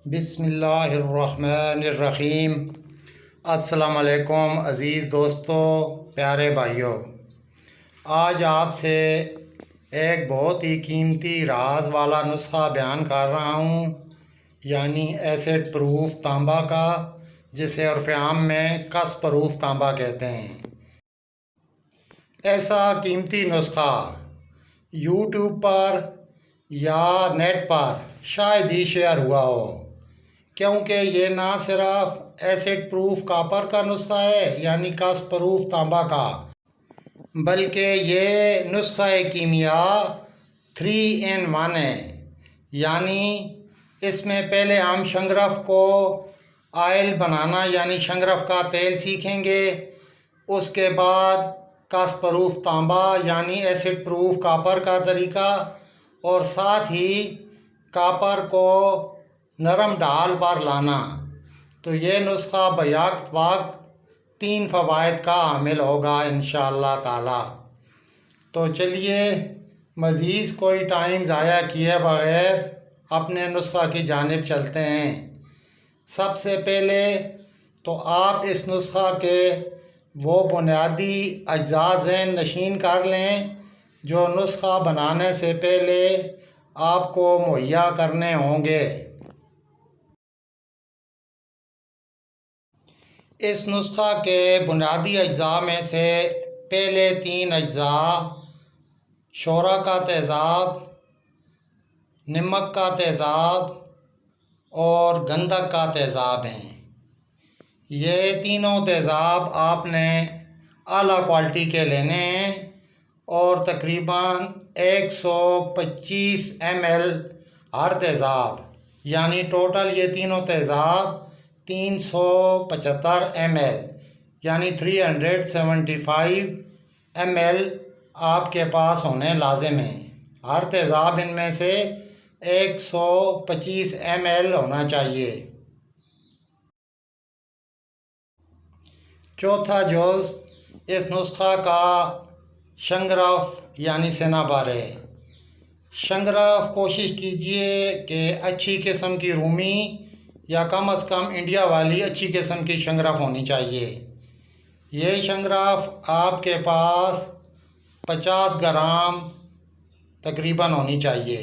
بسم اللہ الرحمن الرحیم۔ السلام علیکم عزیز دوستو، پیارے بھائیوں، آج آپ سے ایک بہت ہی قیمتی راز والا نسخہ بیان کر رہا ہوں، یعنی ایسڈ پروف تانبا کا، جسے عرف عام میں کس پروف تانبا کہتے ہیں۔ ایسا قیمتی نسخہ یوٹیوب پر یا نیٹ پر شاید ہی شیئر ہوا ہو، کیونکہ یہ نہ صرف ایسڈ پروف کاپر کا نسخہ ہے یعنی کس پروف تانبا کا، بلکہ یہ نسخہ کیمیا 3 in 1 ہے۔ یعنی اس میں پہلے ہم شنگرف کو آئل بنانا یعنی شنگرف کا تیل سیکھیں گے، اس کے بعد کس پروف تانبا یعنی ایسڈ پروف کاپر کا طریقہ، اور ساتھ ہی کاپر کو نرم ڈھال پر لانا۔ تو یہ نسخہ بیک وقت 3 فوائد کا حامل ہوگا انشاءاللہ تعالی۔ تو چلیے مزید کوئی ٹائم ضائع کیے بغیر اپنے نسخہ کی جانب چلتے ہیں۔ سب سے پہلے تو آپ اس نسخہ کے وہ بنیادی اجزاء ذہن نشین کر لیں جو نسخہ بنانے سے پہلے آپ کو مہیا کرنے ہوں گے۔ اس نسخہ کے بنیادی اجزاء میں سے پہلے 3 اجزاء شورا کا تیزاب، نمک کا تیزاب اور گندھک کا تیزاب ہیں۔ یہ تینوں تیزاب آپ نے اعلیٰ کوالٹی کے لینے ہیں اور تقریباً 125 ml ہر تیزاب، یعنی ٹوٹل یہ تینوں تیزاب 375 ml یعنی 375 ml آپ کے پاس ہونے لازم ہیں۔ ہر تیزاب ان میں سے 125 ml ہونا چاہیے۔ چوتھا جز اس نسخہ کا شنگرف یعنی سنابر ہے۔ شنگرف کوشش کیجئے کہ اچھی قسم کی رومی یا کم از کم انڈیا والی اچھی قسم کی شنگرف ہونی چاہیے۔ یہ شنگرف آپ کے پاس 50 گرام تقریباً ہونی چاہیے۔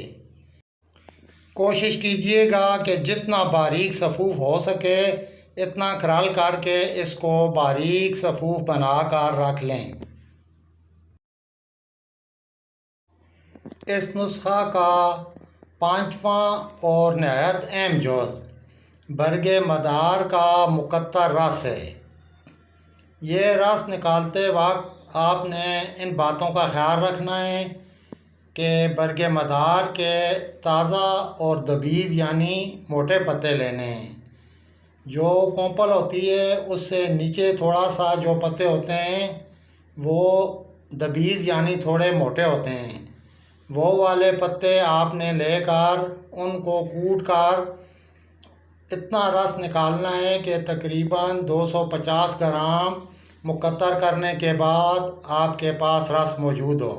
کوشش کیجئے گا کہ جتنا باریک صفوف ہو سکے اتنا کرل کر کے اس کو باریک صفوف بنا کر رکھ لیں۔ اس نسخہ کا 5واں اور نہایت اہم جز برگ مدار کا مقطر رس ہے۔ یہ رس نکالتے وقت آپ نے ان باتوں کا خیال رکھنا ہے کہ برگ مدار کے تازہ اور دبیز یعنی موٹے پتے لینے ہیں۔ جو کومپل ہوتی ہے اس سے نیچے تھوڑا سا جو پتے ہوتے ہیں وہ دبیز یعنی تھوڑے موٹے ہوتے ہیں، وہ والے پتے آپ نے لے کر ان کو کوٹ کر اتنا رس نکالنا ہے کہ تقریباً 250 گرام مقطر کرنے کے بعد آپ کے پاس رس موجود ہو۔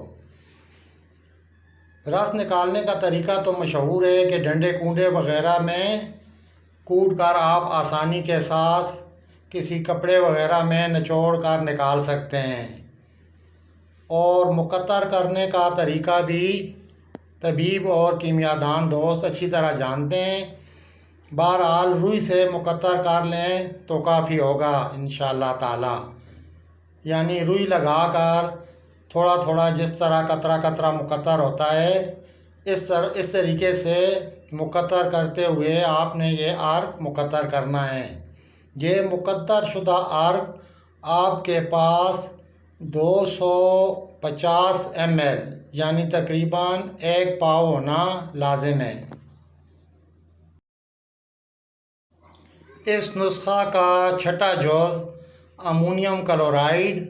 رس نکالنے کا طریقہ تو مشہور ہے کہ ڈنڈے کنڈے وغیرہ میں کوٹ کر آپ آسانی کے ساتھ کسی کپڑے وغیرہ میں نچوڑ کر نکال سکتے ہیں، اور مقطر کرنے کا طریقہ بھی طبیب اور کیمیا دان دوست اچھی طرح جانتے ہیں۔ بہرحال روئی سے مقطر کر لیں تو کافی ہوگا انشاءاللہ تعالی، یعنی روئی لگا کر تھوڑا تھوڑا جس طرح قطرہ قطرہ مقطر ہوتا ہے اس طریقے سے مقطر کرتے ہوئے آپ نے یہ عرق مقطر کرنا ہے۔ یہ مقطر شدہ عرق آپ کے پاس 250 ml یعنی تقریباً 1 پاؤ ہونا لازم ہے۔ اس نسخہ کا چھٹا جز امونیم کلورائڈ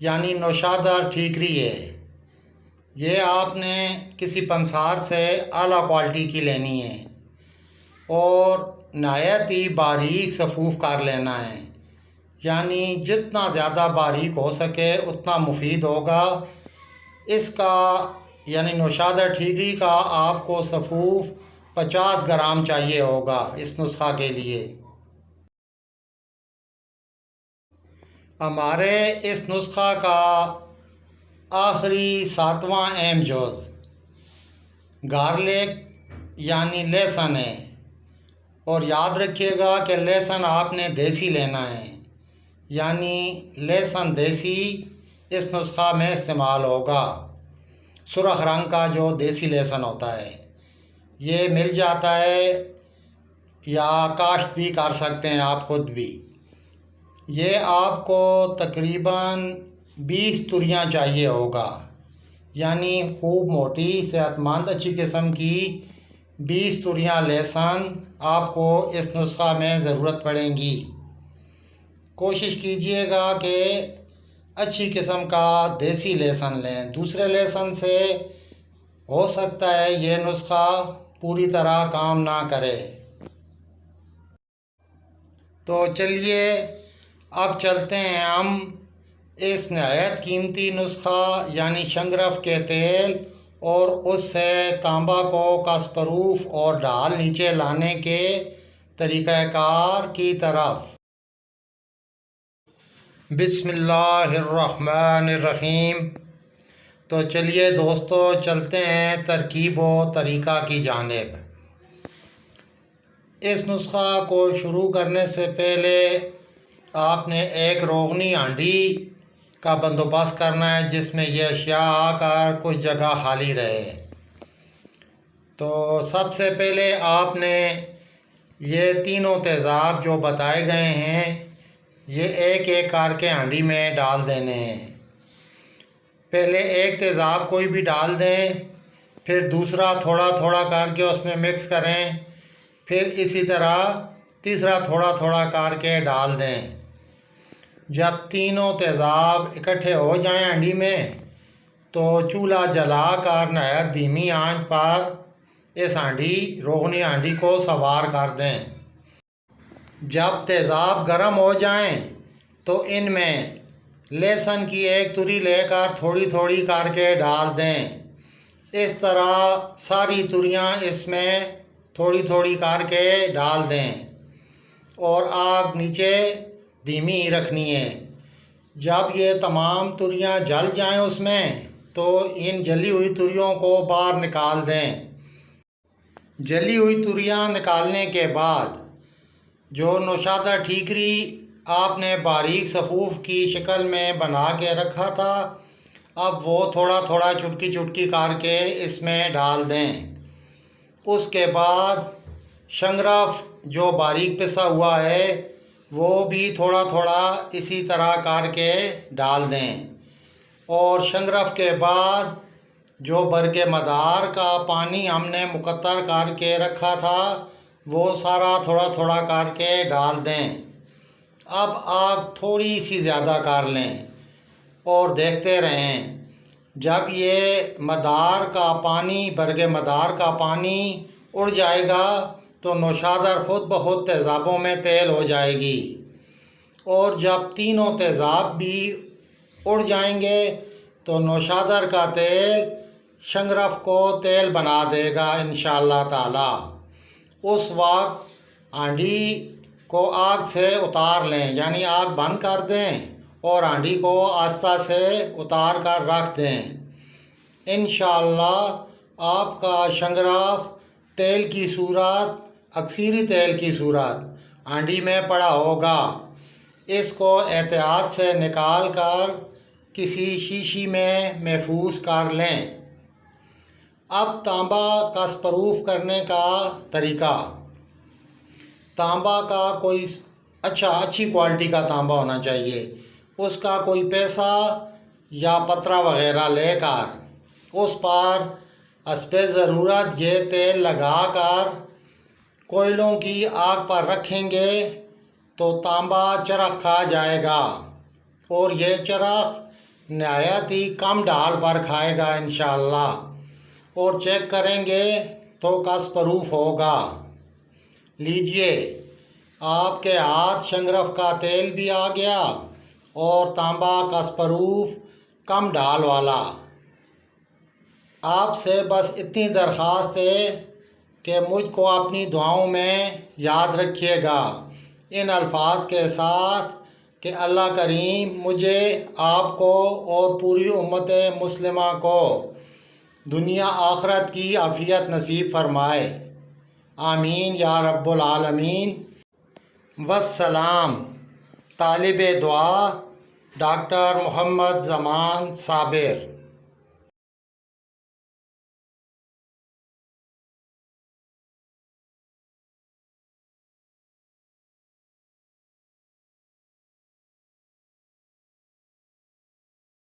یعنی نوشادر ٹھیکری ہے۔ یہ آپ نے کسی پنسار سے اعلیٰ کوالٹی کی لینی ہے اور نہایت ہی باریک صفوف کر لینا ہے، یعنی جتنا زیادہ باریک ہو سکے اتنا مفید ہوگا۔ اس کا یعنی نوشادر ٹھیکری کا آپ کو صفوف 50 گرام چاہیے ہوگا اس نسخہ کے لیے۔ ہمارے اس نسخہ کا آخری 7واں اہم جز گارلک یعنی لہسن ہے، اور یاد رکھیے گا کہ لہسن آپ نے دیسی لینا ہے، یعنی لہسن دیسی اس نسخہ میں استعمال ہوگا۔ سرخ رنگ کا جو دیسی لہسن ہوتا ہے یہ مل جاتا ہے، یا کاشت بھی کر سکتے ہیں آپ خود بھی۔ یہ آپ کو تقریباً 20 توریاں چاہیے ہوگا، یعنی خوب موٹی صحت مند اچھی قسم کی 20 توریاں لہسن آپ کو اس نسخہ میں ضرورت پڑیں گی۔ کوشش کیجئے گا کہ اچھی قسم کا دیسی لہسن لیں، دوسرے لہسن سے ہو سکتا ہے یہ نسخہ پوری طرح کام نہ کرے۔ تو چلیے اب چلتے ہیں ہم اس نہایت قیمتی نسخہ یعنی شنگرف کے تیل اور اس سے تانبا کو کاسپروف اور ڈھال نیچے لانے کے طریقہ کار کی طرف۔ بسم اللہ الرحمن الرحیم۔ تو چلیے دوستو چلتے ہیں ترکیب و طریقہ کی جانب۔ اس نسخہ کو شروع کرنے سے پہلے آپ نے ایک روغنی ہانڈی کا بندوبست کرنا ہے جس میں یہ اشیاء آ کر کچھ جگہ خالی رہے۔ تو سب سے پہلے آپ نے یہ تینوں تیزاب جو بتائے گئے ہیں یہ ایک ایک کر کے ہانڈی میں ڈال دینے ہیں۔ پہلے ایک تیزاب کوئی بھی ڈال دیں، پھر دوسرا تھوڑا تھوڑا کر کے اس میں مکس کریں، پھر اسی طرح تیسرا تھوڑا تھوڑا کر کے ڈال دیں۔ جب تینوں تیزاب اکٹھے ہو جائیں ہانڈی میں تو چولہا جلا کر نہایت دھیمی آنچ پر اس روغنی ہانڈی کو سوار کر دیں۔ جب تیزاب گرم ہو جائیں تو ان میں لہسن کی ایک توری لے کر تھوڑی تھوڑی کر کے ڈال دیں۔ اس طرح ساری توریاں اس میں تھوڑی تھوڑی کر کے ڈال دیں اور آگ نیچے دھیمی ہی رکھنی ہے۔ جب یہ تمام توریاں جل جائیں اس میں تو ان جلی ہوئی توریوں کو باہر نکال دیں۔ جلی ہوئی توریاں نکالنے کے بعد جو نوشادہ ٹھیکری آپ نے باریک صفوف کی شکل میں بنا کے رکھا تھا اب وہ تھوڑا تھوڑا چٹکی چٹکی کر کے اس میں ڈال دیں۔ اس کے بعد شنگرف جو باریک پسا ہوا ہے وہ بھی تھوڑا تھوڑا اسی طرح کر کے ڈال دیں، اور شنگرف کے بعد جو برگ مدار کا پانی ہم نے مقطر کر کے رکھا تھا وہ سارا تھوڑا تھوڑا کر کے ڈال دیں۔ اب آگ تھوڑی سی زیادہ کر لیں اور دیکھتے رہیں۔ جب یہ مدار کا پانی برگ مدار کا پانی اڑ جائے گا تو نوشادر خود بخود تیزابوں میں تیل ہو جائے گی، اور جب تینوں تیزاب بھی اڑ جائیں گے تو نوشادر کا تیل شنگرف کو تیل بنا دے گا انشاءاللہ تعالی۔ اس وقت ہانڈی کو آگ سے اتار لیں، یعنی آگ بند کر دیں اور ہانڈی کو آہستہ سے اتار کر رکھ دیں۔ انشاءاللہ آپ کا شنگرف تیل کی صورت اکثری تیل کی صورت ہانڈی میں پڑا ہوگا۔ اس کو احتیاط سے نکال کر کسی شیشی میں محفوظ کر لیں۔ اب تانبا کاسپروف کرنے کا طریقہ۔ تانبا کا کوئی اچھی کوالٹی کا تانبا ہونا چاہیے، اس کا کوئی پیسہ یا پترا وغیرہ لے کر اس پر حسب ضرورت یہ تیل لگا کر کوئلوں کی آگ پر رکھیں گے تو تانبا چرخ کھا جائے گا، اور یہ چرخ نہایت ہی کم ڈھال پر کھائے گا انشاءاللہ، اور چیک کریں گے تو کاسپروف ہوگا۔ لیجئے آپ کے ہاتھ شنگرف کا تیل بھی آ گیا اور تانبا کاسپروف کم ڈھال والا۔ آپ سے بس اتنی درخواست ہے کہ مجھ کو اپنی دعاؤں میں یاد رکھیے گا، ان الفاظ کے ساتھ کہ اللہ کریم مجھے، آپ کو اور پوری امت مسلمہ کو دنیا آخرت کی عافیت نصیب فرمائے، آمین یا رب العالمین۔ والسلام۔ طالب دعا ڈاکٹر محمد زمان صابر۔